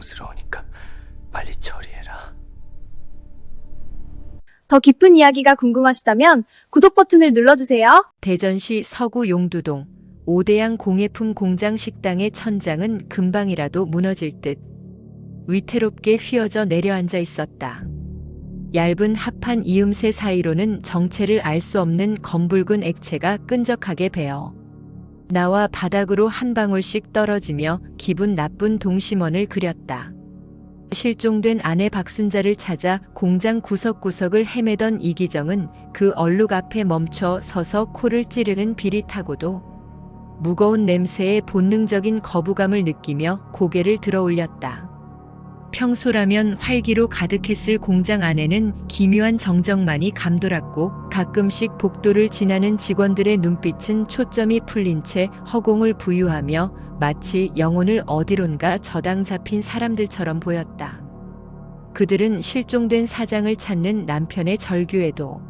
고통스러우니까 빨리 처리해라. 더 깊은 이야기가 궁금하시다면 구독 버튼을 눌러주세요. 대전시 서구 용두동 오대양 공예품 공장 식당의 천장은 금방이라도 무너질 듯 위태롭게 휘어져 내려앉아 있었다. 얇은 합판 이음새 사이로는 정체를 알 수 없는 검붉은 액체가 끈적하게 배어 나와 바닥으로 한 방울씩 떨어지며 기분 나쁜 동심원을 그렸다. 실종된 아내 박순자를 찾아 공장 구석구석을 헤매던 이기정은 그 얼룩 앞에 멈춰 서서 코를 찌르는 비릿하고도 무거운 냄새에 본능적인 거부감을 느끼며 고개를 들어 올렸다. 평소라면 활기로 가득했을 공장 안에는 기묘한 정적만이 감돌았고 가끔씩 복도를 지나는 직원들의 눈빛은 초점이 풀린 채 허공을 부유하며 마치 영혼을 어디론가 저당 잡힌 사람들처럼 보였다. 그들은 실종된 사장을 찾는 남편의 절규에도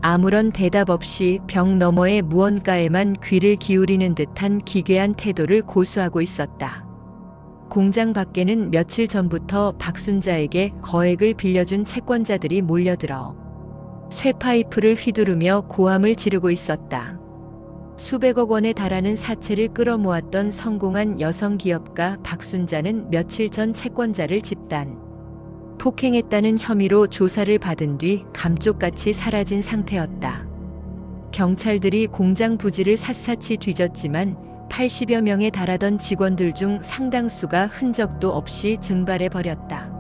아무런 대답 없이 벽 너머의 무언가에만 귀를 기울이는 듯한 기괴한 태도를 고수하고 있었다. 공장 밖에는 며칠 전부터 박순자에게 거액을 빌려준 채권자들이 몰려들어 쇠파이프를 휘두르며 고함을 지르고 있었다. 수백억 원에 달하는 사채를 끌어모았던 성공한 여성 기업가 박순자는 며칠 전 채권자를 집단 폭행했다는 혐의로 조사를 받은 뒤 감쪽같이 사라진 상태였다. 경찰들이 공장 부지를 샅샅이 뒤졌지만 80여 명에 달하던 직원들 중 상당수가 흔적도 없이 증발해버렸다.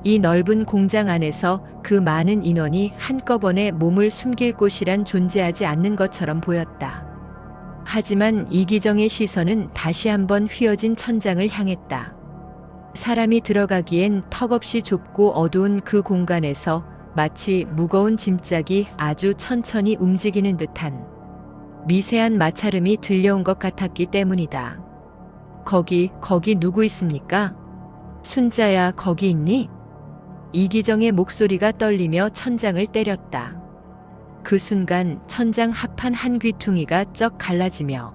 이 넓은 공장 안에서 그 많은 인원이 한꺼번에 몸을 숨길 곳이란 존재하지 않는 것처럼 보였다. 하지만 이기정의 시선은 다시 한번 휘어진 천장을 향했다. 사람이 들어가기엔 턱없이 좁고 어두운 그 공간에서 마치 무거운 짐짝이 아주 천천히 움직이는 듯한 미세한 마찰음이 들려온 것 같았기 때문이다. 거기 누구 있습니까? 순자야, 거기 있니? 이기정의 목소리가 떨리며 천장을 때렸다. 그 순간 천장 합판 한 귀퉁이가 쩍 갈라지며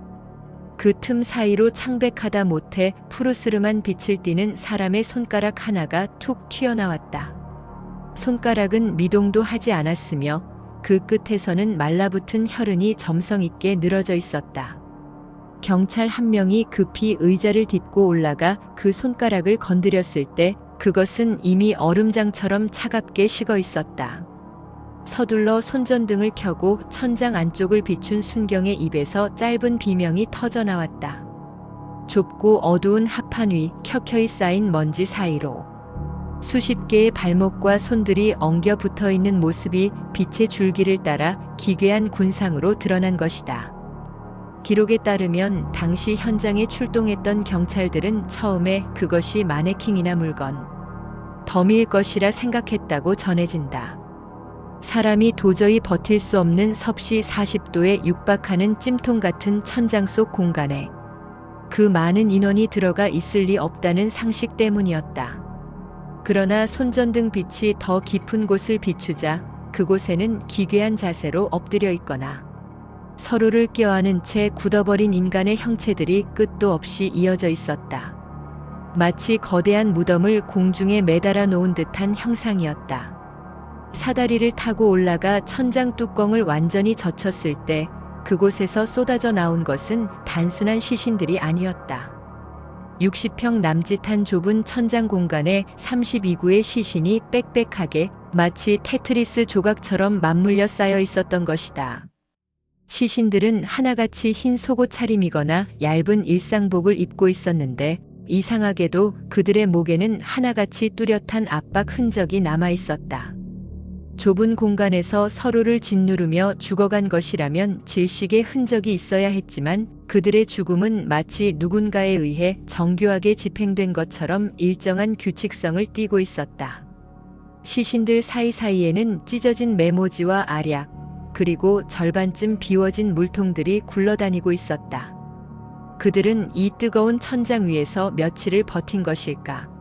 그 틈 사이로 창백하다 못해 푸르스름한 빛을 띠는 사람의 손가락 하나가 툭 튀어나왔다. 손가락은 미동도 하지 않았으며 그 끝에서는 말라붙은 혈흔이 점성 있게 늘어져 있었다. 경찰 한 명이 급히 의자를 딛고 올라가 그 손가락을 건드렸을 때 그것은 이미 얼음장처럼 차갑게 식어 있었다. 서둘러 손전등을 켜고 천장 안쪽을 비춘 순경의 입에서 짧은 비명이 터져 나왔다. 좁고 어두운 합판 위 켜켜이 쌓인 먼지 사이로 수십 개의 발목과 손들이 엉겨 붙어 있는 모습이 빛의 줄기를 따라 기괴한 군상으로 드러난 것이다. 기록에 따르면 당시 현장에 출동했던 경찰들은 처음에 그것이 마네킹이나 물건, 더미일 것이라 생각했다고 전해진다. 사람이 도저히 버틸 수 없는 섭씨 40도에 육박하는 찜통 같은 천장 속 공간에 그 많은 인원이 들어가 있을 리 없다는 상식 때문이었다. 그러나 손전등 빛이 더 깊은 곳을 비추자 그곳에는 기괴한 자세로 엎드려 있거나 서로를 껴안은 채 굳어버린 인간의 형체들이 끝도 없이 이어져 있었다. 마치 거대한 무덤을 공중에 매달아 놓은 듯한 형상이었다. 사다리를 타고 올라가 천장 뚜껑을 완전히 젖혔을 때 그곳에서 쏟아져 나온 것은 단순한 시신들이 아니었다. 60평 남짓한 좁은 천장 공간에 32구의 시신이 빽빽하게 마치 테트리스 조각처럼 맞물려 쌓여 있었던 것이다. 시신들은 하나같이 흰 속옷 차림이거나 얇은 일상복을 입고 있었는데 이상하게도 그들의 목에는 하나같이 뚜렷한 압박 흔적이 남아 있었다. 좁은 공간에서 서로를 짓누르며 죽어간 것이라면 질식의 흔적이 있어야 했지만 그들의 죽음은 마치 누군가에 의해 정교하게 집행된 것처럼 일정한 규칙성을 띠고 있었다. 시신들 사이사이에는 찢어진 메모지와 알약, 그리고 절반쯤 비워진 물통들이 굴러다니고 있었다. 그들은 이 뜨거운 천장 위에서 며칠을 버틴 것일까?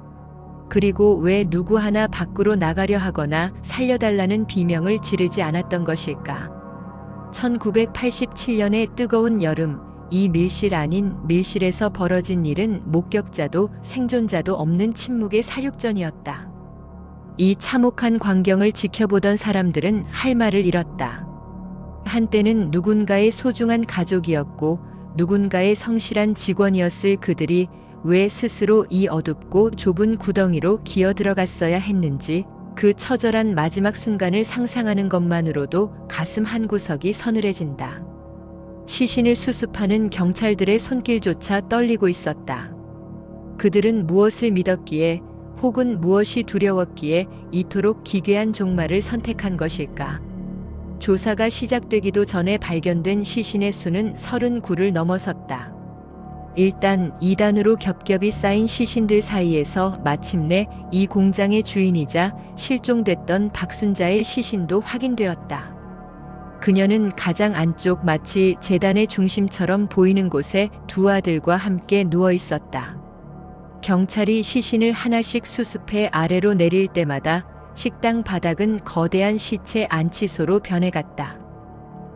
그리고 왜 누구 하나 밖으로 나가려 하거나 살려달라는 비명을 지르지 않았던 것일까? 1987년의 뜨거운 여름, 이 밀실 아닌 밀실에서 벌어진 일은 목격자도 생존자도 없는 침묵의 사육전이었다. 이 참혹한 광경을 지켜보던 사람들은 할 말을 잃었다. 한때는 누군가의 소중한 가족이었고 누군가의 성실한 직원이었을 그들이 왜 스스로 이 어둡고 좁은 구덩이로 기어 들어갔어야 했는지 그 처절한 마지막 순간을 상상하는 것만으로도 가슴 한구석이 서늘해진다. 시신을 수습하는 경찰들의 손길조차 떨리고 있었다. 그들은 무엇을 믿었기에 혹은 무엇이 두려웠기에 이토록 기괴한 종말을 선택한 것일까? 조사가 시작되기도 전에 발견된 시신의 수는 39를 넘어섰다. 1단, 2단으로 겹겹이 쌓인 시신들 사이에서 마침내 이 공장의 주인이자 실종됐던 박순자의 시신도 확인되었다. 그녀는 가장 안쪽 마치 재단의 중심처럼 보이는 곳에 두 아들과 함께 누워 있었다. 경찰이 시신을 하나씩 수습해 아래로 내릴 때마다 식당 바닥은 거대한 시체 안치소로 변해갔다.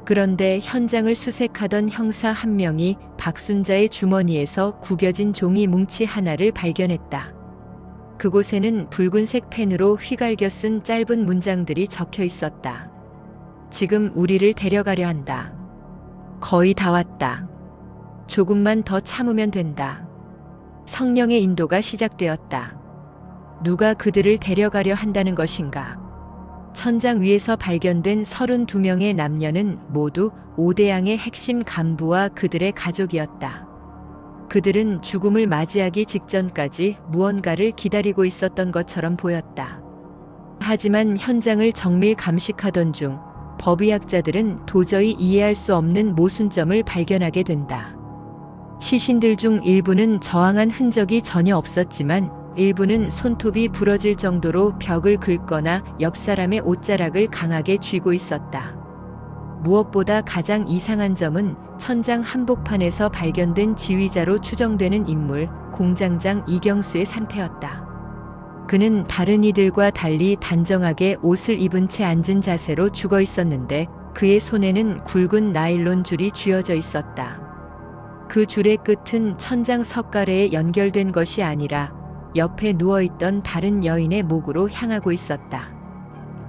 그런데 현장을 수색하던 형사 한 명이 박순자의 주머니에서 구겨진 종이 뭉치 하나를 발견했다. 그곳에는 붉은색 펜으로 휘갈겨 쓴 짧은 문장들이 적혀 있었다. 지금 우리를 데려가려 한다. 거의 다 왔다. 조금만 더 참으면 된다. 성령의 인도가 시작되었다. 누가 그들을 데려가려 한다는 것인가? 천장 위에서 발견된 32명의 남녀는 모두 오대양의 핵심 간부와 그들의 가족이었다. 그들은 죽음을 맞이하기 직전까지 무언가를 기다리고 있었던 것처럼 보였다. 하지만 현장을 정밀 감식하던 중 법의학자들은 도저히 이해할 수 없는 모순점을 발견하게 된다. 시신들 중 일부는 저항한 흔적이 전혀 없었지만 일부는 손톱이 부러질 정도로 벽을 긁거나 옆 사람의 옷자락을 강하게 쥐고 있었다. 무엇보다 가장 이상한 점은 천장 한복판에서 발견된 지휘자로 추정되는 인물, 공장장 이경수의 상태였다. 그는 다른 이들과 달리 단정하게 옷을 입은 채 앉은 자세로 죽어 있었는데 그의 손에는 굵은 나일론 줄이 쥐어져 있었다. 그 줄의 끝은 천장 석가래에 연결된 것이 아니라 옆에 누워있던 다른 여인의 목으로 향하고 있었다.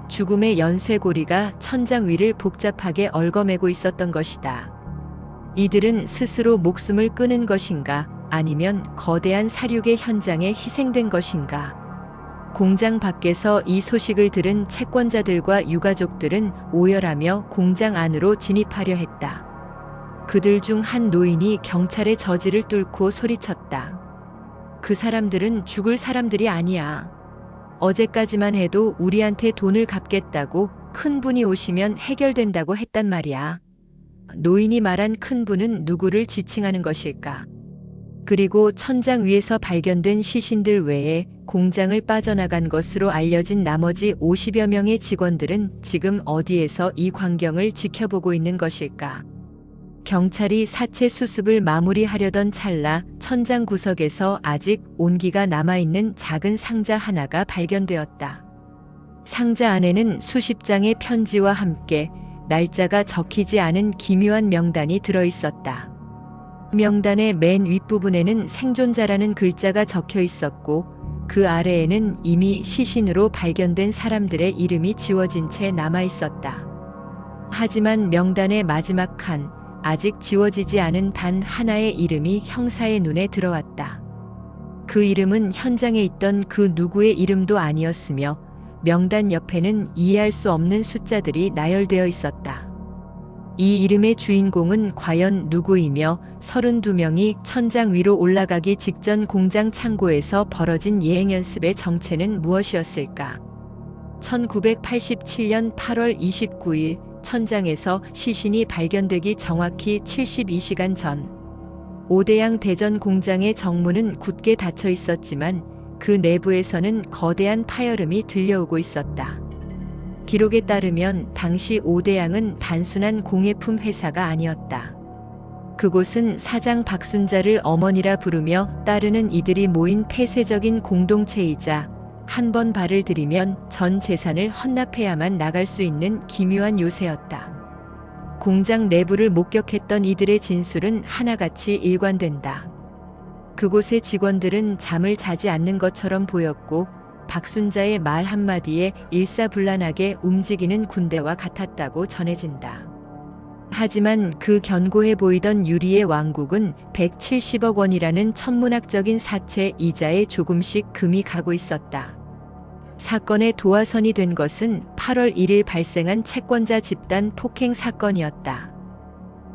죽음의 연쇄고리가 천장 위를 복잡하게 얽어매고 있었던 것이다. 이들은 스스로 목숨을 끊은 것인가 아니면 거대한 사륙의 현장에 희생된 것인가? 공장 밖에서 이 소식을 들은 채권자들과 유가족들은 오열하며 공장 안으로 진입하려 했다. 그들 중 한 노인이 경찰의 저지를 뚫고 소리쳤다. 그 사람들은 죽을 사람들이 아니야. 어제까지만 해도 우리한테 돈을 갚겠다고 큰 분이 오시면 해결된다고 했단 말이야. 노인이 말한 큰 분은 누구를 지칭하는 것일까? 그리고 천장 위에서 발견된 시신들 외에 공장을 빠져나간 것으로 알려진 나머지 50여 명의 직원들은 지금 어디에서 이 광경을 지켜보고 있는 것일까? 경찰이 사체 수습을 마무리하려던 찰나 천장 구석에서 아직 온기가 남아있는 작은 상자 하나가 발견되었다. 상자 안에는 수십 장의 편지와 함께 날짜가 적히지 않은 기묘한 명단이 들어있었다. 명단의 맨 윗부분에는 생존자라는 글자가 적혀 있었고 그 아래에는 이미 시신으로 발견된 사람들의 이름이 지워진 채 남아있었다. 하지만 명단의 마지막 칸, 아직 지워지지 않은 단 하나의 이름이 형사의 눈에 들어왔다. 그 이름은 현장에 있던 그 누구의 이름도 아니었으며 명단 옆에는 이해할 수 없는 숫자들이 나열되어 있었다. 이 이름의 주인공은 과연 누구이며 32명이 천장 위로 올라가기 직전 공장 창고에서 벌어진 예행연습의 정체는 무엇이었을까? 1987년 8월 29일 천장에서 시신이 발견되기 정확히 72시간 전 오대양 대전 공장의 정문은 굳게 닫혀 있었지만 그 내부에서는 거대한 파열음이 들려오고 있었다. 기록에 따르면 당시 오대양은 단순한 공예품 회사가 아니었다. 그곳은 사장 박순자를 어머니라 부르며 따르는 이들이 모인 폐쇄적인 공동체이자 한 번 발을 들이면 전 재산을 헌납해야만 나갈 수 있는 기묘한 요새였다. 공장 내부를 목격했던 이들의 진술은 하나같이 일관된다. 그곳의 직원들은 잠을 자지 않는 것처럼 보였고 박순자의 말 한마디에 일사불란하게 움직이는 군대와 같았다고 전해진다. 하지만 그 견고해 보이던 유리의 왕국은 170억 원이라는 천문학적인 사채 이자에 조금씩 금이 가고 있었다. 사건의 도화선이 된 것은 8월 1일 발생한 채권자 집단 폭행 사건이었다.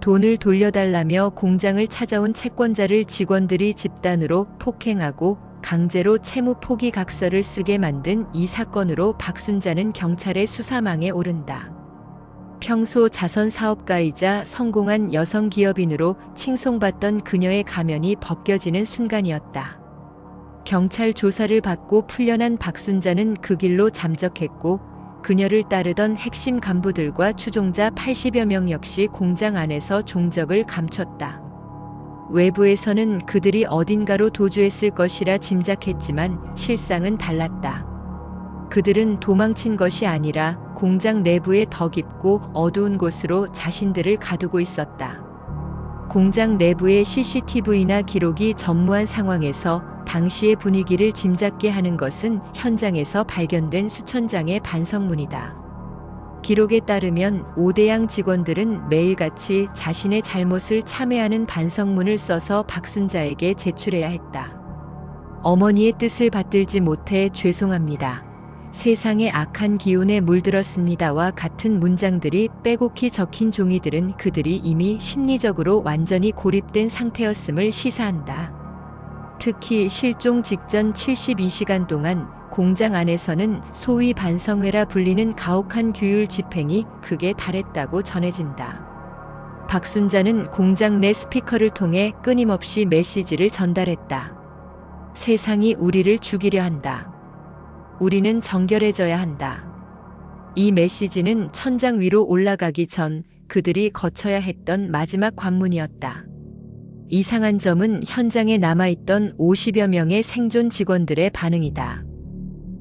돈을 돌려달라며 공장을 찾아온 채권자를 직원들이 집단으로 폭행하고 강제로 채무 포기 각서를 쓰게 만든 이 사건으로 박순자는 경찰의 수사망에 오른다. 평소 자선 사업가이자 성공한 여성 기업인으로 칭송받던 그녀의 가면이 벗겨지는 순간이었다. 경찰 조사를 받고 풀려난 박순자는 그 길로 잠적했고 그녀를 따르던 핵심 간부들과 추종자 80여 명 역시 공장 안에서 종적을 감췄다. 외부에서는 그들이 어딘가로 도주했을 것이라 짐작했지만 실상은 달랐다. 그들은 도망친 것이 아니라 공장 내부에 더 깊고 어두운 곳으로 자신들을 가두고 있었다. 공장 내부의 CCTV나 기록이 전무한 상황에서 당시의 분위기를 짐작게 하는 것은 현장에서 발견된 수천 장의 반성문이다. 기록에 따르면 오대양 직원들은 매일같이 자신의 잘못을 참회하는 반성문을 써서 박순자에게 제출해야 했다. 어머니의 뜻을 받들지 못해 죄송합니다. 세상에 악한 기운에 물들었습니다와 같은 문장들이 빼곡히 적힌 종이들은 그들이 이미 심리적으로 완전히 고립된 상태였음을 시사한다. 특히 실종 직전 72시간 동안 공장 안에서는 소위 반성회라 불리는 가혹한 규율 집행이 극에 달했다고 전해진다. 박순자는 공장 내 스피커를 통해 끊임없이 메시지를 전달했다. 세상이 우리를 죽이려 한다. 우리는 정결해져야 한다. 이 메시지는 천장 위로 올라가기 전 그들이 거쳐야 했던 마지막 관문이었다. 이상한 점은 현장에 남아있던 50여 명의 생존 직원들의 반응이다.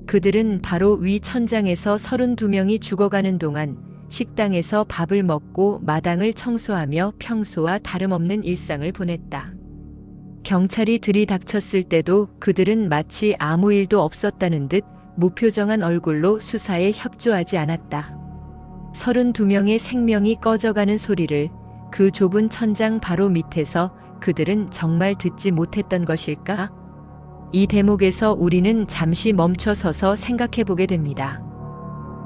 그들은 바로 위 천장에서 32명이 죽어가는 동안 식당에서 밥을 먹고 마당을 청소하며 평소와 다름없는 일상을 보냈다. 경찰이 들이닥쳤을 때도 그들은 마치 아무 일도 없었다는 듯 무표정한 얼굴로 수사에 협조하지 않았다. 32명의 생명이 꺼져가는 소리를 그 좁은 천장 바로 밑에서 그들은 정말 듣지 못했던 것일까? 이 대목에서 우리는 잠시 멈춰서서 생각해보게 됩니다.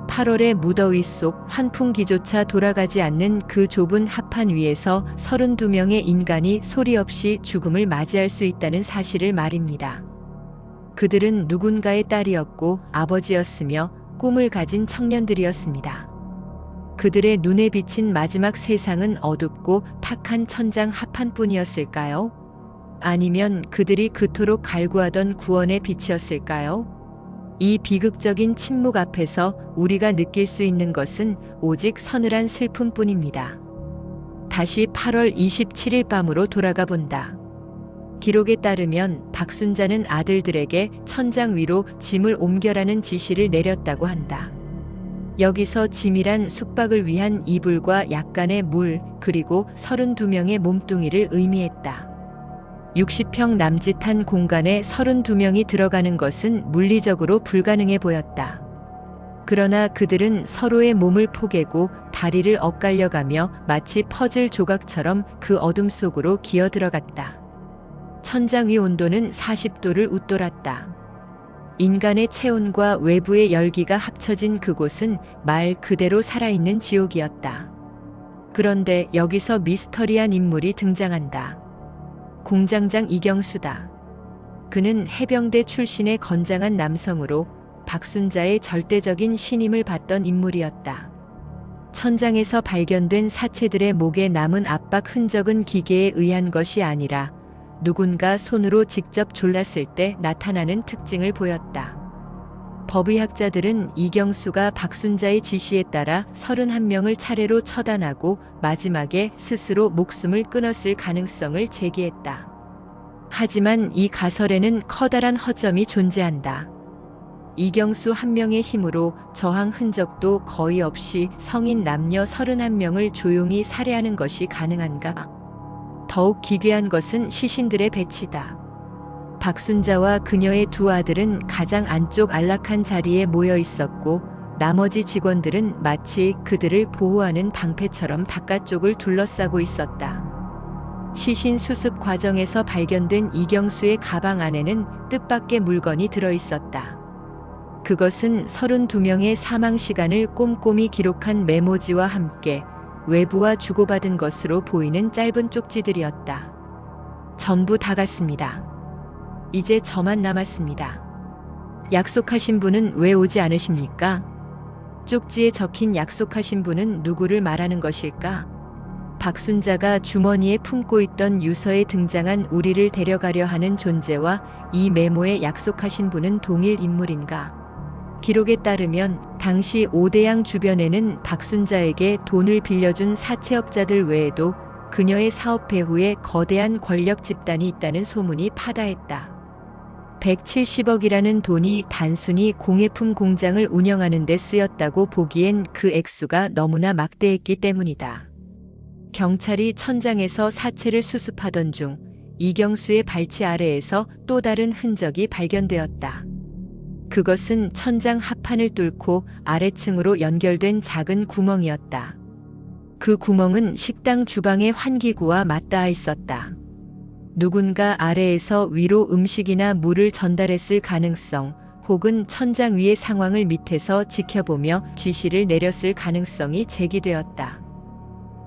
8월의 무더위 속 환풍기조차 돌아가지 않는 그 좁은 합판 위에서 32명의 인간이 소리 없이 죽음을 맞이할 수 있다는 사실을 말입니다. 그들은 누군가의 딸이었고 아버지였으며 꿈을 가진 청년들이었습니다. 그들의 눈에 비친 마지막 세상은 어둡고 탁한 천장 합판뿐이었을까요? 아니면 그들이 그토록 갈구하던 구원의 빛이었을까요? 이 비극적인 침묵 앞에서 우리가 느낄 수 있는 것은 오직 서늘한 슬픔뿐입니다. 다시 8월 27일 밤으로 돌아가 본다. 기록에 따르면 박순자는 아들들에게 천장 위로 짐을 옮겨라는 지시를 내렸다고 한다. 여기서 짐이란 숙박을 위한 이불과 약간의 물, 그리고 32명의 몸뚱이를 의미했다. 60평 남짓한 공간에 32명이 들어가는 것은 물리적으로 불가능해 보였다. 그러나 그들은 서로의 몸을 포개고 다리를 엇갈려가며 마치 퍼즐 조각처럼 그 어둠 속으로 기어 들어갔다. 천장 위 온도는 40도를 웃돌았다. 인간의 체온과 외부의 열기가 합쳐진 그곳은 말 그대로 살아있는 지옥이었다. 그런데 여기서 미스터리한 인물이 등장한다. 공장장 이경수다. 그는 해병대 출신의 건장한 남성으로 박순자의 절대적인 신임을 받던 인물이었다. 천장에서 발견된 사체들의 목에 남은 압박 흔적은 기계에 의한 것이 아니라 누군가 손으로 직접 졸랐을 때 나타나는 특징을 보였다. 법의학자들은 이경수가 박순자의 지시에 따라 31명을 차례로 처단하고 마지막에 스스로 목숨을 끊었을 가능성을 제기했다. 하지만 이 가설에는 커다란 허점이 존재한다. 이경수 한 명의 힘으로 저항 흔적도 거의 없이 성인 남녀 31명을 조용히 살해하는 것이 가능한가? 더욱 기괴한 것은 시신들의 배치다. 박순자와 그녀의 두 아들은 가장 안쪽 안락한 자리에 모여 있었고 나머지 직원들은 마치 그들을 보호하는 방패처럼 바깥쪽을 둘러싸고 있었다. 시신 수습 과정에서 발견된 이경수의 가방 안에는 뜻밖의 물건이 들어 있었다. 그것은 32명의 사망 시간을 꼼꼼히 기록한 메모지와 함께 외부와 주고받은 것으로 보이는 짧은 쪽지들이었다. 전부 다 갔습니다. 이제 저만 남았습니다. 약속하신 분은 왜 오지 않으십니까? 쪽지에 적힌 약속하신 분은 누구를 말하는 것일까? 박순자가 주머니에 품고 있던 유서에 등장한 우리를 데려가려 하는 존재와 이 메모에 약속하신 분은 동일 인물인가? 기록에 따르면 당시 오대양 주변에는 박순자에게 돈을 빌려준 사채업자들 외에도 그녀의 사업 배후에 거대한 권력 집단이 있다는 소문이 파다했다. 170억이라는 돈이 단순히 공예품 공장을 운영하는 데 쓰였다고 보기엔 그 액수가 너무나 막대했기 때문이다. 경찰이 천장에서 사체를 수습하던 중 이경수의 발치 아래에서 또 다른 흔적이 발견되었다. 그것은 천장 하판을 뚫고 아래층으로 연결된 작은 구멍이었다. 그 구멍은 식당 주방의 환기구와 맞닿아 있었다. 누군가 아래에서 위로 음식이나 물을 전달했을 가능성, 혹은 천장 위의 상황을 밑에서 지켜보며 지시를 내렸을 가능성이 제기되었다.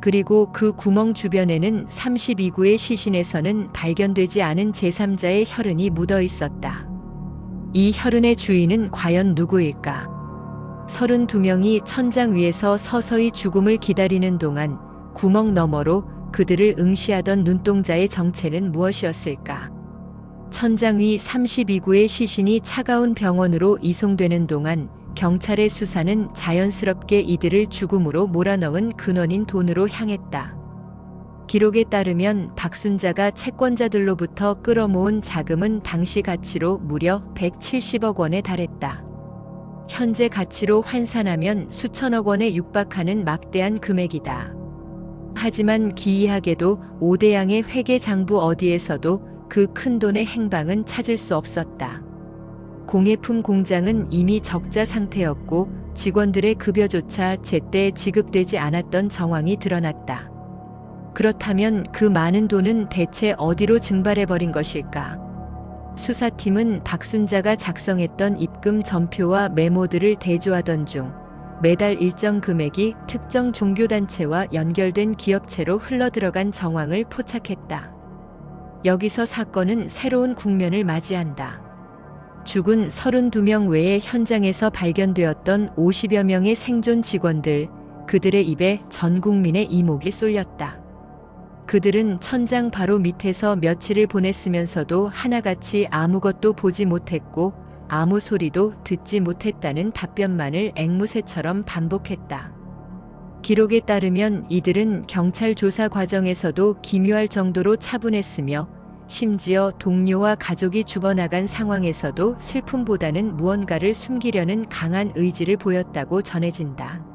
그리고 그 구멍 주변에는 32구의 시신에서는 발견되지 않은 제3자의 혈흔이 묻어 있었다. 이 혈흔의 주인은 과연 누구일까? 32명이 천장 위에서 서서히 죽음을 기다리는 동안 구멍 너머로 그들을 응시하던 눈동자의 정체는 무엇이었을까? 천장 위 32구의 시신이 차가운 병원으로 이송되는 동안 경찰의 수사는 자연스럽게 이들을 죽음으로 몰아넣은 근원인 돈으로 향했다. 기록에 따르면 박순자가 채권자들로부터 끌어모은 자금은 당시 가치로 무려 170억 원에 달했다. 현재 가치로 환산하면 수천억 원에 육박하는 막대한 금액이다. 하지만 기이하게도 오대양의 회계장부 어디에서도 그 큰 돈의 행방은 찾을 수 없었다. 공예품 공장은 이미 적자 상태였고 직원들의 급여조차 제때 지급되지 않았던 정황이 드러났다. 그렇다면 그 많은 돈은 대체 어디로 증발해버린 것일까? 수사팀은 박순자가 작성했던 입금 전표와 메모들을 대조하던 중 매달 일정 금액이 특정 종교단체와 연결된 기업체로 흘러들어간 정황을 포착했다. 여기서 사건은 새로운 국면을 맞이한다. 죽은 32명 외에 현장에서 발견되었던 50여 명의 생존 직원들, 그들의 입에 전 국민의 이목이 쏠렸다. 그들은 천장 바로 밑에서 며칠을 보냈으면서도 하나같이 아무것도 보지 못했고 아무 소리도 듣지 못했다는 답변만을 앵무새처럼 반복했다. 기록에 따르면 이들은 경찰 조사 과정에서도 기묘할 정도로 차분했으며 심지어 동료와 가족이 죽어나간 상황에서도 슬픔보다는 무언가를 숨기려는 강한 의지를 보였다고 전해진다.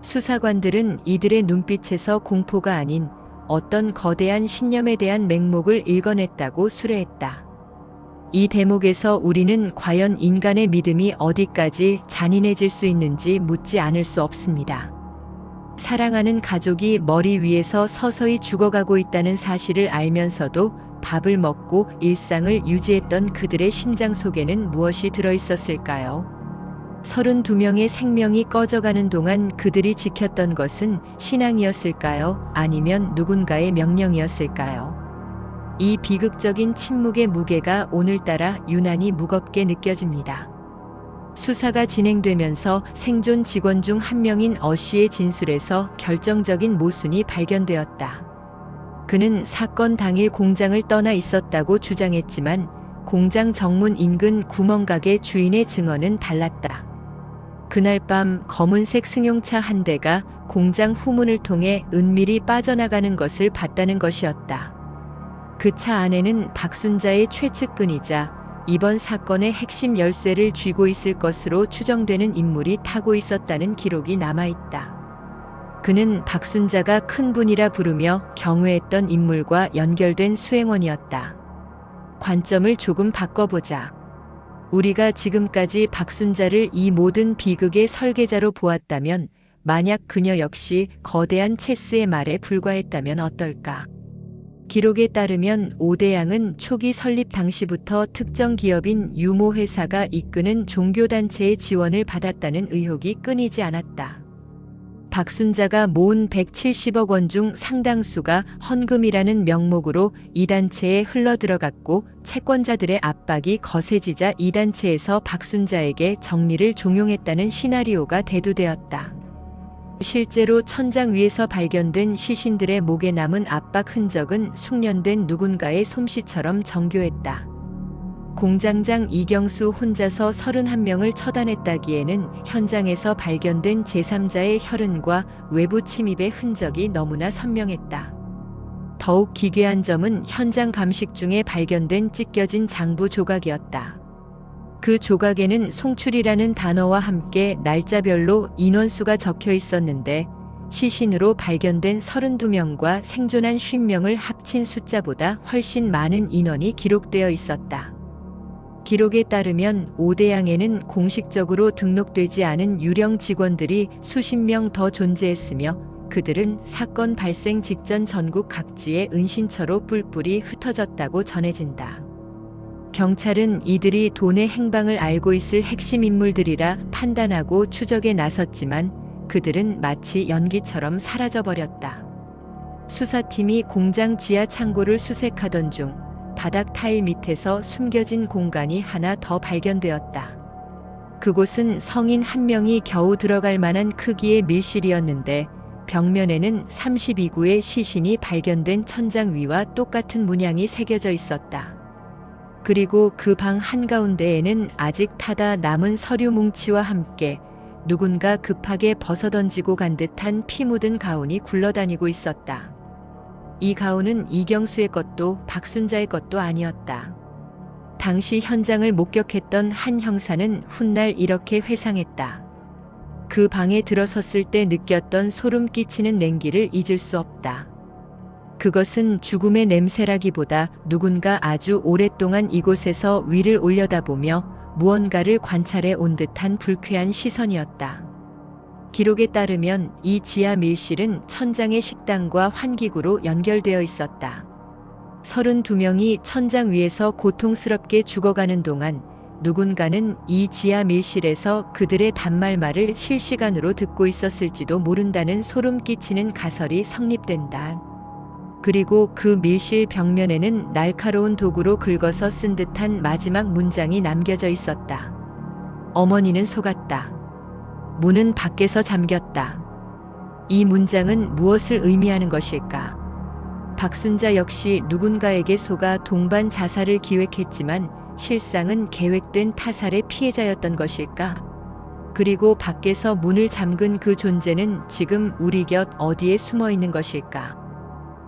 수사관들은 이들의 눈빛에서 공포가 아닌 어떤 거대한 신념에 대한 맹목을 읽어냈다고 수뢰했다. 이 대목에서 우리는 과연 인간의 믿음이 어디까지 잔인해질 수 있는지 묻지 않을 수 없습니다. 사랑하는 가족이 머리 위에서 서서히 죽어가고 있다는 사실을 알면서도 밥을 먹고 일상을 유지했던 그들의 심장 속에는 무엇이 들어있었을까요? 32명의 생명이 꺼져가는 동안 그들이 지켰던 것은 신앙이었을까요? 아니면 누군가의 명령이었을까요? 이 비극적인 침묵의 무게가 오늘따라 유난히 무겁게 느껴집니다. 수사가 진행되면서 생존 직원 중 한 명인 어 씨의 진술에서 결정적인 모순이 발견되었다. 그는 사건 당일 공장을 떠나 있었다고 주장했지만 공장 정문 인근 구멍가게 주인의 증언은 달랐다. 그날 밤 검은색 승용차 한 대가 공장 후문을 통해 은밀히 빠져나가는 것을 봤다는 것이었다. 그 차 안에는 박순자의 최측근이자 이번 사건의 핵심 열쇠를 쥐고 있을 것으로 추정되는 인물이 타고 있었다는 기록이 남아있다. 그는 박순자가 큰 분이라 부르며 경외했던 인물과 연결된 수행원이었다. 관점을 조금 바꿔보자. 우리가 지금까지 박순자를 이 모든 비극의 설계자로 보았다면 만약 그녀 역시 거대한 체스의 말에 불과했다면 어떨까? 기록에 따르면 오대양은 초기 설립 당시부터 특정 기업인 유모회사가 이끄는 종교단체의 지원을 받았다는 의혹이 끊이지 않았다. 박순자가 모은 170억 원 중 상당수가 헌금이라는 명목으로 이 단체에 흘러들어갔고 채권자들의 압박이 거세지자 이 단체에서 박순자에게 정리를 종용했다는 시나리오가 대두되었다. 실제로 천장 위에서 발견된 시신들의 목에 남은 압박 흔적은 숙련된 누군가의 솜씨처럼 정교했다. 공장장 이경수 혼자서 31명을 처단했다기에는 현장에서 발견된 제3자의 혈흔과 외부 침입의 흔적이 너무나 선명했다. 더욱 기괴한 점은 현장 감식 중에 발견된 찢겨진 장부 조각이었다. 그 조각에는 송출이라는 단어와 함께 날짜별로 인원수가 적혀 있었는데 시신으로 발견된 32명과 생존한 50명을 합친 숫자보다 훨씬 많은 인원이 기록되어 있었다. 기록에 따르면 오대양에는 공식적으로 등록되지 않은 유령 직원들이 수십 명 더 존재했으며 그들은 사건 발생 직전 전국 각지에 은신처로 뿔뿔이 흩어졌다고 전해진다. 경찰은 이들이 돈의 행방을 알고 있을 핵심 인물들이라 판단하고 추적에 나섰지만 그들은 마치 연기처럼 사라져버렸다. 수사팀이 공장 지하 창고를 수색하던 중 바닥 타일 밑에서 숨겨진 공간이 하나 더 발견되었다. 그곳은 성인 한 명이 겨우 들어갈 만한 크기의 밀실이었는데 벽면에는 32구의 시신이 발견된 천장 위와 똑같은 문양이 새겨져 있었다. 그리고 그 방 한가운데에는 아직 타다 남은 서류 뭉치와 함께 누군가 급하게 벗어던지고 간 듯한 피 묻은 가운이 굴러다니고 있었다. 이 가운은 이경수의 것도 박순자의 것도 아니었다. 당시 현장을 목격했던 한 형사는 훗날 이렇게 회상했다. 그 방에 들어섰을 때 느꼈던 소름 끼치는 냉기를 잊을 수 없다. 그것은 죽음의 냄새라기보다 누군가 아주 오랫동안 이곳에서 위를 올려다보며 무언가를 관찰해 온 듯한 불쾌한 시선이었다. 기록에 따르면 이 지하 밀실은 천장의 식당과 환기구로 연결되어 있었다. 32명이 천장 위에서 고통스럽게 죽어가는 동안 누군가는 이 지하 밀실에서 그들의 단말말을 실시간으로 듣고 있었을지도 모른다는 소름 끼치는 가설이 성립된다. 그리고 그 밀실 벽면에는 날카로운 도구로 긁어서 쓴 듯한 마지막 문장이 남겨져 있었다. 어머니는 속았다. 문은 밖에서 잠겼다. 이 문장은 무엇을 의미하는 것일까? 박순자 역시 누군가에게 속아 동반 자살을 기획했지만 실상은 계획된 타살의 피해자였던 것일까? 그리고 밖에서 문을 잠근 그 존재는 지금 우리 곁 어디에 숨어 있는 것일까?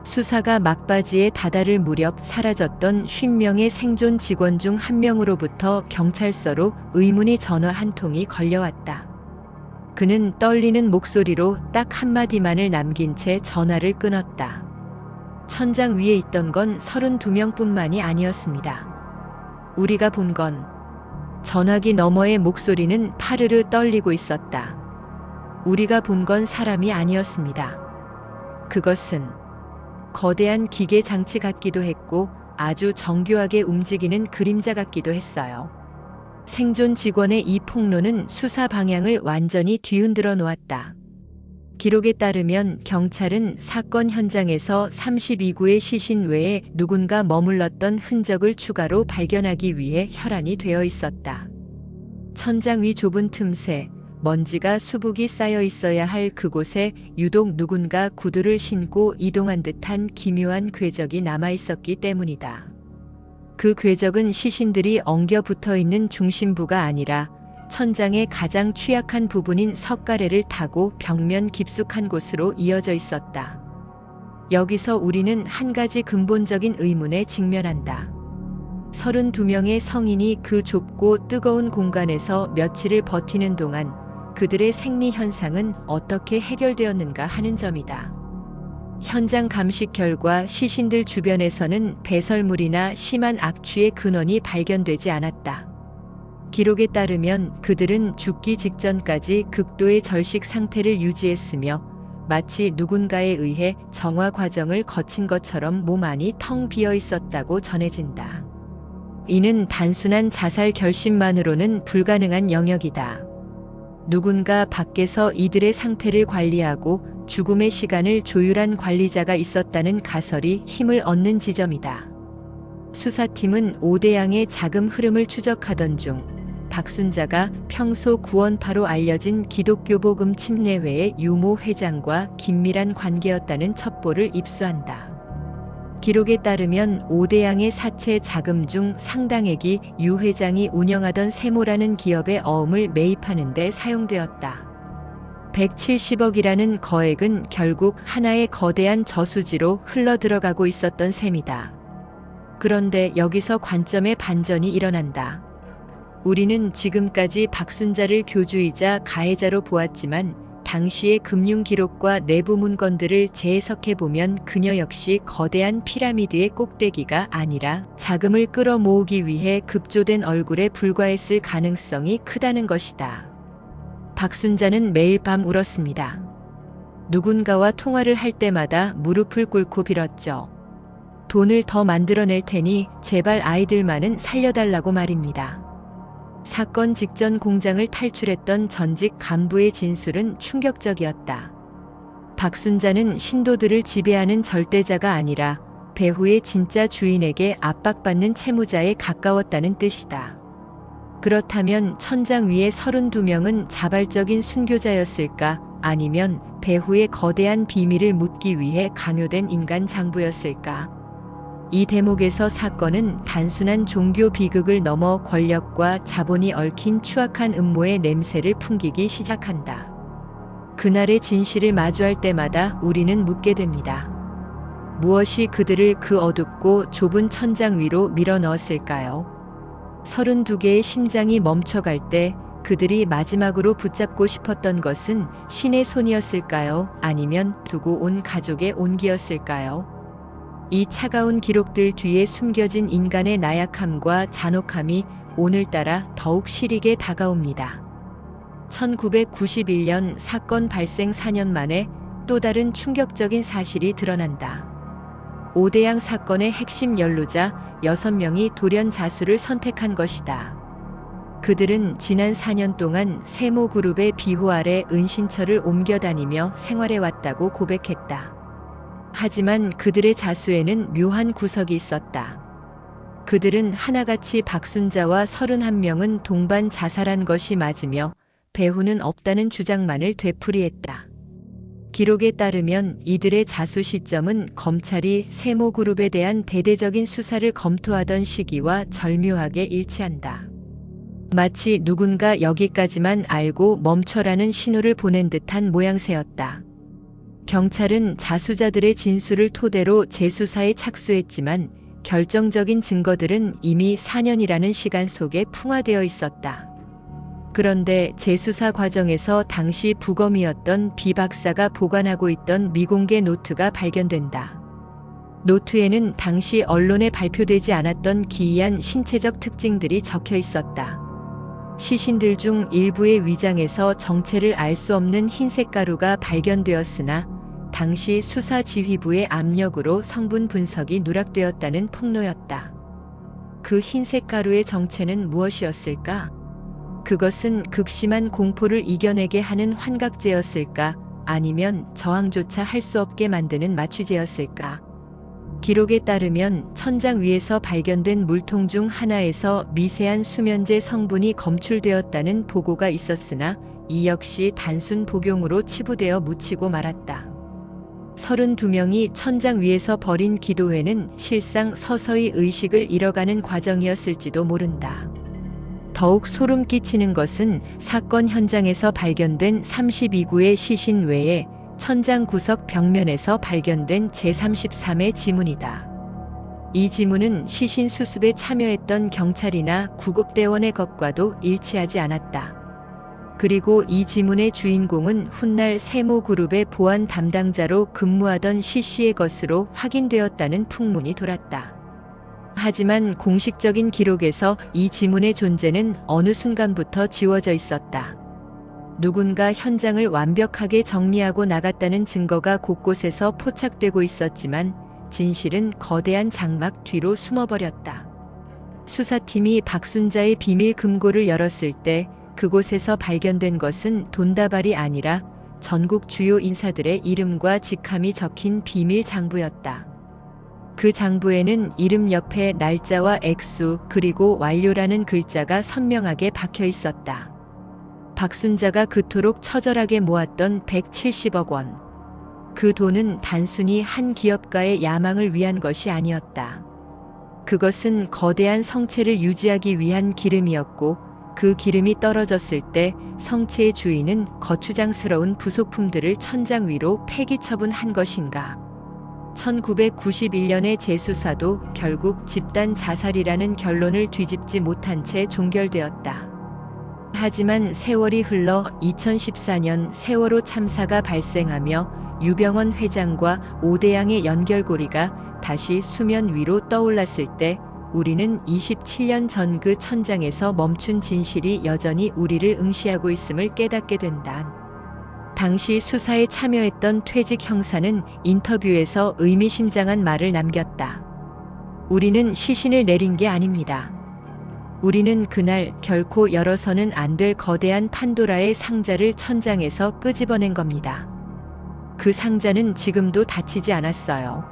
수사가 막바지에 다다를 무렵 사라졌던 50명의 생존 직원 중 한 명으로부터 경찰서로 의문의 전화 한 통이 걸려왔다. 그는 떨리는 목소리로 딱 한마디만을 남긴 채 전화를 끊었다. 천장 위에 있던 건 32명뿐만이 아니었습니다. 우리가 본 건 전화기 너머의 목소리는 파르르 떨리고 있었다. 우리가 본 건 사람이 아니었습니다. 그것은 거대한 기계 장치 같기도 했고 아주 정교하게 움직이는 그림자 같기도 했어요. 생존 직원의 이 폭로는 수사 방향을 완전히 뒤흔들어 놓았다. 기록에 따르면 경찰은 사건 현장에서 32구의 시신 외에 누군가 머물렀던 흔적을 추가로 발견하기 위해 혈안이 되어 있었다. 천장 위 좁은 틈새, 먼지가 수북이 쌓여 있어야 할 그곳에 유독 누군가 구두를 신고 이동한 듯한 기묘한 궤적이 남아 있었기 때문이다. 그 궤적은 시신들이 엉겨 붙어 있는 중심부가 아니라 천장의 가장 취약한 부분인 석가래를 타고 벽면 깊숙한 곳으로 이어져 있었다. 여기서 우리는 한 가지 근본적인 의문에 직면한다. 32명의 성인이 그 좁고 뜨거운 공간에서 며칠을 버티는 동안 그들의 생리 현상은 어떻게 해결되었는가 하는 점이다. 현장 감식 결과 시신들 주변에서는 배설물이나 심한 악취의 근원이 발견되지 않았다. 기록에 따르면 그들은 죽기 직전까지 극도의 절식 상태를 유지했으며 마치 누군가에 의해 정화 과정을 거친 것처럼 몸 안이 텅 비어 있었다고 전해진다. 이는 단순한 자살 결심만으로는 불가능한 영역이다. 누군가 밖에서 이들의 상태를 관리하고 죽음의 시간을 조율한 관리자가 있었다는 가설이 힘을 얻는 지점이다. 수사팀은 오대양의 자금 흐름을 추적하던 중 박순자가 평소 구원파로 알려진 기독교 복음 침례회의 유모 회장과 긴밀한 관계였다는 첩보를 입수한다. 기록에 따르면 오대양의 사채 자금 중 상당액이 유 회장이 운영하던 세모라는 기업의 어음을 매입하는 데 사용되었다. 170억이라는 거액은 결국 하나의 거대한 저수지로 흘러들어가고 있었던 셈이다. 그런데 여기서 관점의 반전이 일어난다. 우리는 지금까지 박순자를 교주이자 가해자로 보았지만 당시의 금융 기록과 내부 문건들을 재해석해보면 그녀 역시 거대한 피라미드의 꼭대기가 아니라 자금을 끌어모으기 위해 급조된 얼굴에 불과했을 가능성이 크다는 것이다. 박순자는 매일 밤 울었습니다. 누군가와 통화를 할 때마다 무릎을 꿇고 빌었죠. 돈을 더 만들어낼 테니 제발 아이들만은 살려달라고 말입니다. 사건 직전 공장을 탈출했던 전직 간부의 진술은 충격적이었다. 박순자는 신도들을 지배하는 절대자가 아니라 배후의 진짜 주인에게 압박받는 채무자에 가까웠다는 뜻이다. 그렇다면 천장 위의 32명은 자발적인 순교자였을까? 아니면 배후의 거대한 비밀을 묻기 위해 강요된 인간 장부였을까? 이 대목에서 사건은 단순한 종교 비극을 넘어 권력과 자본이 얽힌 추악한 음모의 냄새를 풍기기 시작한다. 그날의 진실을 마주할 때마다 우리는 묻게 됩니다. 무엇이 그들을 그 어둡고 좁은 천장 위로 밀어넣었을까요? 32개의 심장이 멈춰갈 때 그들이 마지막으로 붙잡고 싶었던 것은 신의 손이었을까요? 아니면 두고 온 가족의 온기였을까요? 이 차가운 기록들 뒤에 숨겨진 인간의 나약함과 잔혹함이 오늘따라 더욱 시리게 다가옵니다. 1991년 사건 발생 4년 만에 또 다른 충격적인 사실이 드러난다. 오대양 사건의 핵심 연루자 6명이 돌연 자수를 선택한 것이다. 그들은 지난 4년 동안 세모그룹의 비호 아래 은신처를 옮겨다니며 생활해왔다고 고백했다. 하지만 그들의 자수에는 묘한 구석이 있었다. 그들은 하나같이 박순자와 31명은 동반 자살한 것이 맞으며 배후는 없다는 주장만을 되풀이했다. 기록에 따르면 이들의 자수 시점은 검찰이 세모그룹에 대한 대대적인 수사를 검토하던 시기와 절묘하게 일치한다. 마치 누군가 여기까지만 알고 멈춰라는 신호를 보낸 듯한 모양새였다. 경찰은 자수자들의 진술을 토대로 재수사에 착수했지만 결정적인 증거들은 이미 4년이라는 시간 속에 풍화되어 있었다. 그런데 재수사 과정에서 당시 부검이었던 비 박사가 보관하고 있던 미공개 노트가 발견된다. 노트에는 당시 언론에 발표되지 않았던 기이한 신체적 특징들이 적혀 있었다. 시신들 중 일부의 위장에서 정체를 알 수 없는 흰색 가루가 발견되었으나 당시 수사지휘부의 압력으로 성분 분석이 누락되었다는 폭로였다. 그 흰색 가루의 정체는 무엇이었을까? 그것은 극심한 공포를 이겨내게 하는 환각제였을까? 아니면 저항조차 할 수 없게 만드는 마취제였을까? 기록에 따르면 천장 위에서 발견된 물통 중 하나에서 미세한 수면제 성분이 검출되었다는 보고가 있었으나 이 역시 단순 복용으로 치부되어 묻히고 말았다. 32명이 천장 위에서 벌인 기도회는 실상 서서히 의식을 잃어가는 과정이었을지도 모른다. 더욱 소름 끼치는 것은 사건 현장에서 발견된 32구의 시신 외에 천장 구석 벽면에서 발견된 제33의 지문이다. 이 지문은 시신 수습에 참여했던 경찰이나 구급대원의 것과도 일치하지 않았다. 그리고 이 지문의 주인공은 훗날 세모그룹의 보안 담당자로 근무하던 C씨의 것으로 확인되었다는 풍문이 돌았다. 하지만 공식적인 기록에서 이 지문의 존재는 어느 순간부터 지워져 있었다. 누군가 현장을 완벽하게 정리하고 나갔다는 증거가 곳곳에서 포착되고 있었지만 진실은 거대한 장막 뒤로 숨어버렸다. 수사팀이 박순자의 비밀 금고를 열었을 때 그곳에서 발견된 것은 돈다발이 아니라 전국 주요 인사들의 이름과 직함이 적힌 비밀 장부였다. 그 장부에는 이름 옆에 날짜와 액수 그리고 완료라는 글자가 선명하게 박혀 있었다. 박순자가 그토록 처절하게 모았던 170억 원. 그 돈은 단순히 한 기업가의 야망을 위한 것이 아니었다. 그것은 거대한 성체를 유지하기 위한 기름이었고 그 기름이 떨어졌을 때 성체의 주인은 거추장스러운 부속품들을 천장 위로 폐기 처분한 것인가. 1991년의 재수사도 결국 집단 자살이라는 결론을 뒤집지 못한 채 종결되었다. 하지만 세월이 흘러 2014년 세월호 참사가 발생하며 유병언 회장과 오대양의 연결고리가 다시 수면 위로 떠올랐을 때 우리는 27년 전 그 천장에서 멈춘 진실이 여전히 우리를 응시하고 있음을 깨닫게 된다. 당시 수사에 참여했던 퇴직 형사는 인터뷰에서 의미심장한 말을 남겼다. 우리는 시신을 내린 게 아닙니다. 우리는 그날 결코 열어서는 안 될 거대한 판도라의 상자를 천장에서 끄집어낸 겁니다. 그 상자는 지금도 닫히지 않았어요.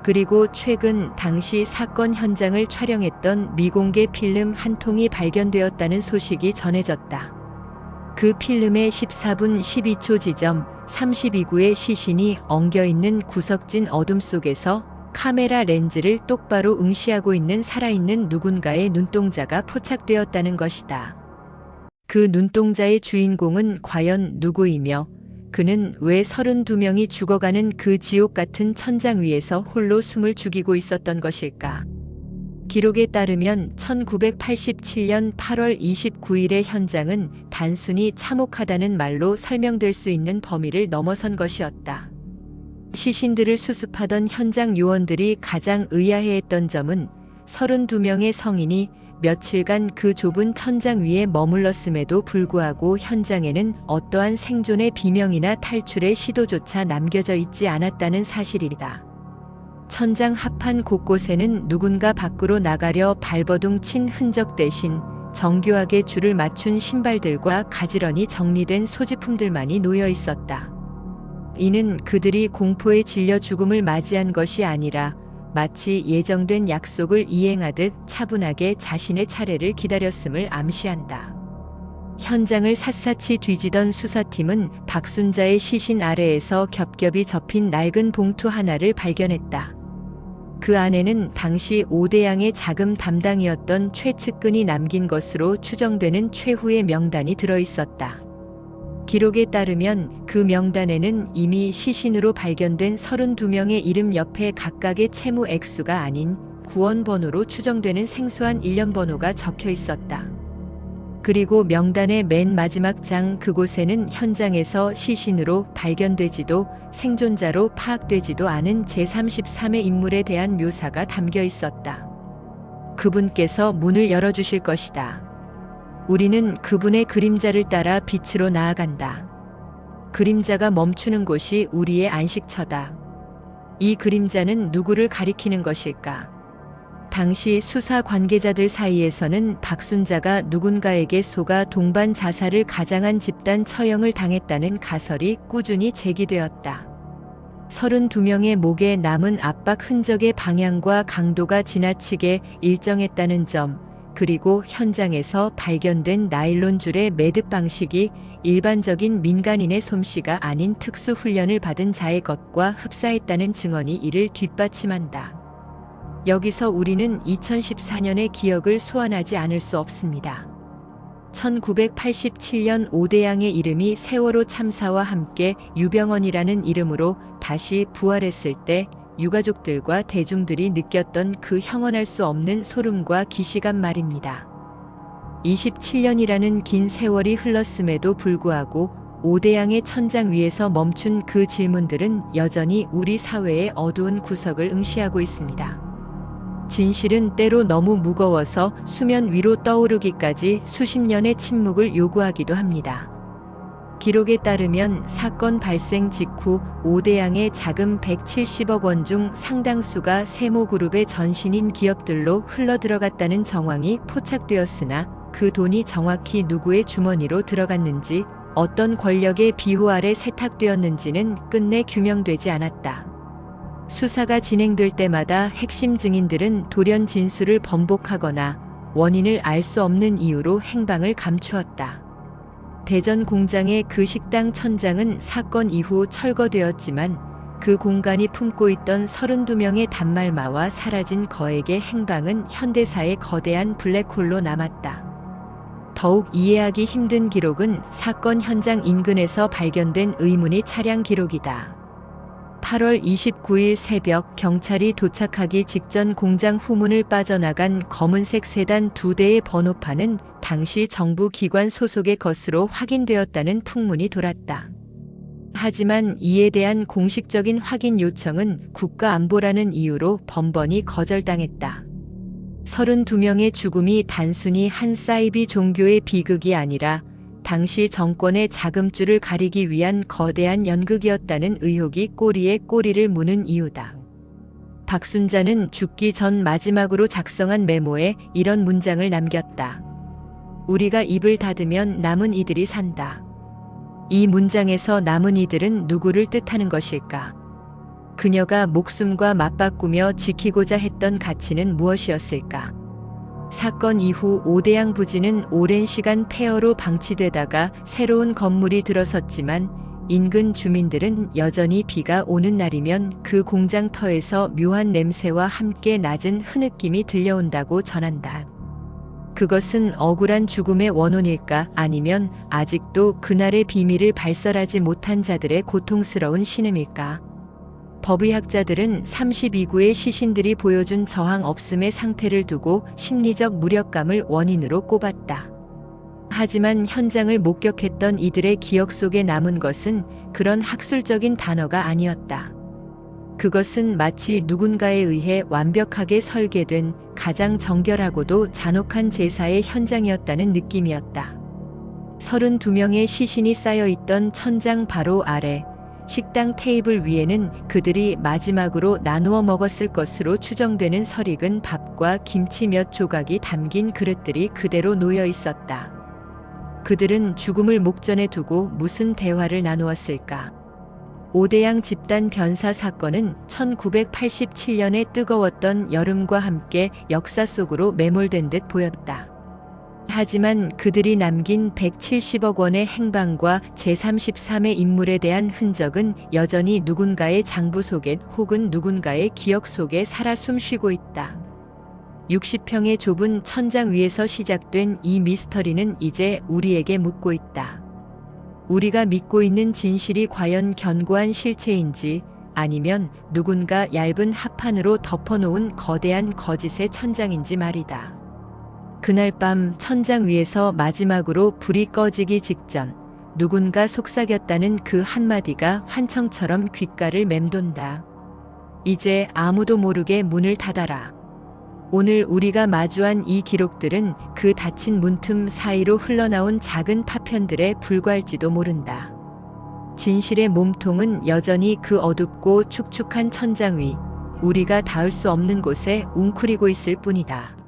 그리고 최근 당시 사건 현장을 촬영했던 미공개 필름 한 통이 발견되었다는 소식이 전해졌다. 그 필름의 14분 12초 지점 32구의 시신이 엉겨있는 구석진 어둠 속에서 카메라 렌즈를 똑바로 응시하고 있는 살아있는 누군가의 눈동자가 포착되었다는 것이다. 그 눈동자의 주인공은 과연 누구이며 그는 왜 32명이 죽어가는 그 지옥 같은 천장 위에서 홀로 숨을 죽이고 있었던 것일까? 기록에 따르면 1987년 8월 29일의 현장은 단순히 참혹하다는 말로 설명될 수 있는 범위를 넘어선 것이었다. 시신들을 수습하던 현장 요원들이 가장 의아해했던 점은 32명의 성인이 며칠간 그 좁은 천장 위에 머물렀음에도 불구하고 현장에는 어떠한 생존의 비명이나 탈출의 시도조차 남겨져 있지 않았다는 사실이다. 천장 하판 곳곳에는 누군가 밖으로 나가려 발버둥 친 흔적 대신 정교하게 줄을 맞춘 신발들과 가지런히 정리된 소지품들만이 놓여 있었다. 이는 그들이 공포에 질려 죽음을 맞이한 것이 아니라 마치 예정된 약속을 이행하듯 차분하게 자신의 차례를 기다렸음을 암시한다. 현장을 샅샅이 뒤지던 수사팀은 박순자의 시신 아래에서 겹겹이 접힌 낡은 봉투 하나를 발견했다. 그 안에는 당시 오대양의 자금 담당이었던 최측근이 남긴 것으로 추정되는 최후의 명단이 들어있었다. 기록에 따르면 그 명단에는 이미 시신으로 발견된 32명의 이름 옆에 각각의 채무 액수가 아닌 구원번호로 추정되는 생소한 일련번호가 적혀 있었다. 그리고 명단의 맨 마지막 장 그곳에는 현장에서 시신으로 발견되지도 생존자로 파악되지도 않은 제33의 인물에 대한 묘사가 담겨 있었다. 그분께서 문을 열어주실 것이다. 우리는 그분의 그림자를 따라 빛으로 나아간다. 그림자가 멈추는 곳이 우리의 안식처다. 이 그림자는 누구를 가리키는 것일까? 당시 수사 관계자들 사이에서는 박순자가 누군가에게 속아 동반 자살을 가장한 집단 처형을 당했다는 가설이 꾸준히 제기되었다. 32명의 목에 남은 압박 흔적의 방향과 강도가 지나치게 일정했다는 점, 그리고 현장에서 발견된 나일론 줄의 매듭 방식이 일반적인 민간인의 솜씨가 아닌 특수 훈련을 받은 자의 것과 흡사했다는 증언이 이를 뒷받침한다. 여기서 우리는 2014년의 기억을 소환하지 않을 수 없습니다. 1987년 오대양의 이름이 세월호 참사와 함께 유병언이라는 이름으로 다시 부활했을 때 유가족들과 대중들이 느꼈던 그 형언할 수 없는 소름과 기시감 말입니다. 27년이라는 긴 세월이 흘렀음에도 불구하고 오대양의 천장 위에서 멈춘 그 질문들은 여전히 우리 사회의 어두운 구석을 응시하고 있습니다. 진실은 때로 너무 무거워서 수면 위로 떠오르기까지 수십 년의 침묵을 요구하기도 합니다. 기록에 따르면 사건 발생 직후 오대양의 자금 170억 원 중 상당수가 세모그룹의 전신인 기업들로 흘러들어갔다는 정황이 포착되었으나 그 돈이 정확히 누구의 주머니로 들어갔는지 어떤 권력의 비호 아래 세탁되었는지는 끝내 규명되지 않았다. 수사가 진행될 때마다 핵심 증인들은 돌연 진술을 번복하거나 원인을 알 수 없는 이유로 행방을 감추었다. 대전 공장의 그 식당 천장은 사건 이후 철거되었지만 그 공간이 품고 있던 32명의 단말마와 사라진 거액의 행방은 현대사의 거대한 블랙홀로 남았다. 더욱 이해하기 힘든 기록은 사건 현장 인근에서 발견된 의문의 차량 기록이다. 8월 29일 새벽 경찰이 도착하기 직전 공장 후문을 빠져나간 검은색 세단 2대의 번호판은 당시 정부 기관 소속의 것으로 확인되었다는 풍문이 돌았다. 하지만 이에 대한 공식적인 확인 요청은 국가안보라는 이유로 번번이 거절당했다. 32명의 죽음이 단순히 한 사이비 종교의 비극이 아니라 당시 정권의 자금줄을 가리기 위한 거대한 연극이었다는 의혹이 꼬리에 꼬리를 무는 이유다. 박순자는 죽기 전 마지막으로 작성한 메모에 이런 문장을 남겼다. 우리가 입을 닫으면 남은 이들이 산다. 이 문장에서 남은 이들은 누구를 뜻하는 것일까? 그녀가 목숨과 맞바꾸며 지키고자 했던 가치는 무엇이었을까? 사건 이후 오대양 부지는 오랜 시간 폐허로 방치되다가 새로운 건물이 들어섰지만 인근 주민들은 여전히 비가 오는 날이면 그 공장터에서 묘한 냄새와 함께 낮은 흐느낌이 들려온다고 전한다. 그것은 억울한 죽음의 원혼일까 아니면 아직도 그날의 비밀을 발설하지 못한 자들의 고통스러운 신음일까? 법의학자들은 32구의 시신들이 보여준 저항 없음의 상태를 두고 심리적 무력감을 원인으로 꼽았다. 하지만 현장을 목격했던 이들의 기억 속에 남은 것은 그런 학술적인 단어가 아니었다. 그것은 마치 누군가에 의해 완벽하게 설계된 가장 정결하고도 잔혹한 제사의 현장이었다는 느낌이었다. 32명의 시신이 쌓여 있던 천장 바로 아래 식당 테이블 위에는 그들이 마지막으로 나누어 먹었을 것으로 추정되는 설익은 밥과 김치 몇 조각이 담긴 그릇들이 그대로 놓여 있었다. 그들은 죽음을 목전에 두고 무슨 대화를 나누었을까? 오대양 집단 변사 사건은 1987년의 뜨거웠던 여름과 함께 역사 속으로 매몰된 듯 보였다. 하지만 그들이 남긴 170억 원의 행방과 제33의 인물에 대한 흔적은 여전히 누군가의 장부 속에 혹은 누군가의 기억 속에 살아 숨쉬고 있다. 60평의 좁은 천장 위에서 시작된 이 미스터리는 이제 우리에게 묻고 있다. 우리가 믿고 있는 진실이 과연 견고한 실체인지 아니면 누군가 얇은 합판으로 덮어놓은 거대한 거짓의 천장인지 말이다. 그날 밤 천장 위에서 마지막으로 불이 꺼지기 직전 누군가 속삭였다는 그 한마디가 환청처럼 귓가를 맴돈다. 이제 아무도 모르게 문을 닫아라. 오늘 우리가 마주한 이 기록들은 그 닫힌 문틈 사이로 흘러나온 작은 파편들에 불과할지도 모른다. 진실의 몸통은 여전히 그 어둡고 축축한 천장 위, 우리가 닿을 수 없는 곳에 웅크리고 있을 뿐이다.